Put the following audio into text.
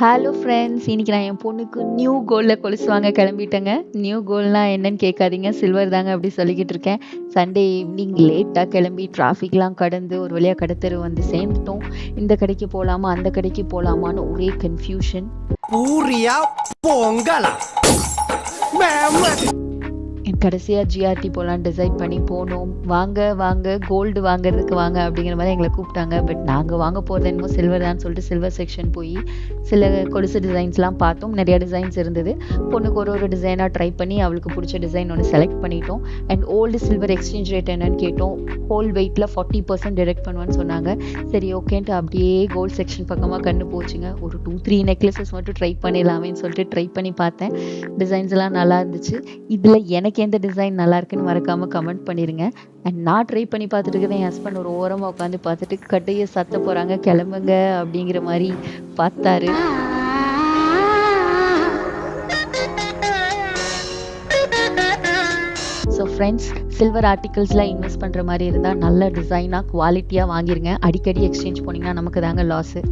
Hello friends, இன்னைக்கு நான் என் பொண்ணுக்கு நியூ கோல்டில் கொலுசு வாங்க கிளம்பிட்டேங்க. நியூ கோல்ட்னா என்னன்னு கேட்காதீங்க, சில்வர் தாங்க அப்படி சொல்லிக்கிட்டு இருக்கேன். சண்டே ஈவினிங் லேட்டாக கிளம்பி டிராஃபிக்லாம் கடந்து ஒரு வழியாக கடத்தெரு வந்து சேர்ந்துட்டோம். இந்த கடைக்கு போகலாமா அந்த கடைக்கு போகலாமான்னு ஒரே கன்ஃபியூஷன். பூரியா பொங்கலா கடைசியாக ஜிஆர்டி போகலான்னு டிசைட் பண்ணி போனோம். வாங்க வாங்க கோல்டு வாங்குறதுக்கு வாங்க அப்படிங்கிற மாதிரி எங்களை கூப்பிட்டாங்க. பட் நாங்கள் வாங்க போகிறது என்னமோ சில்வர் தான் சொல்லிட்டு சில்வர் செக்ஷன் போய் சில கொலுசு டிசைன்ஸ்லாம் பார்த்தோம். நிறையா டிசைன்ஸ் இருந்தது. பொண்ணுக்கு ஒரு டிசைனாக ட்ரை பண்ணி அவளுக்கு பிடிச்ச டிசைன் ஒன்று செலக்ட் பண்ணிட்டோம். And old silver exchange rate என்னன்னு கேட்டோம். ஹோல் வெயிட்டில் 40% டிடெக்ட் பண்ணுவேன்னு சொன்னாங்க. சரி ஓகேன்ட்டு அப்படியே கோல்டு செக்ஷன் பக்கமாக கண்ணு போச்சுங்க. ஒரு 2-3 நெக்லஸஸ் மட்டும் ட்ரை பண்ணிடலாமேன்னு சொல்லிட்டு ட்ரை பண்ணி பார்த்தேன். டிசைன்ஸ் எல்லாம் நல்லா இருந்துச்சு. இதில் எனக்கு எந்த டிசைன் நல்லா இருக்குன்னு மறக்காமல் கமெண்ட் பண்ணிடுங்க. அண்ட் நான் ட்ரை பண்ணி பார்த்துட்டு இருக்கிறேன். என் ஹஸ்பண்ட் ஒரு ஓரமாக உட்காந்து பார்த்துட்டு கட்டையை சத்த போகிறாங்க, கிளம்புங்க அப்படிங்கிற மாதிரி பார்த்தாரு. ஸோ ஃப்ரெண்ட்ஸ், சில்வர் ஆர்டிகல்ஸில் இன்வெஸ்ட் பண்ணுற மாதிரி இருந்தால் நல்ல டிசைனாக குவாலிட்டியாக வாங்கிருங்க. அடிக்கடி எக்ஸ்சேஞ்ச் போனீங்கன்னா நமக்கு தாங்க லாஸு.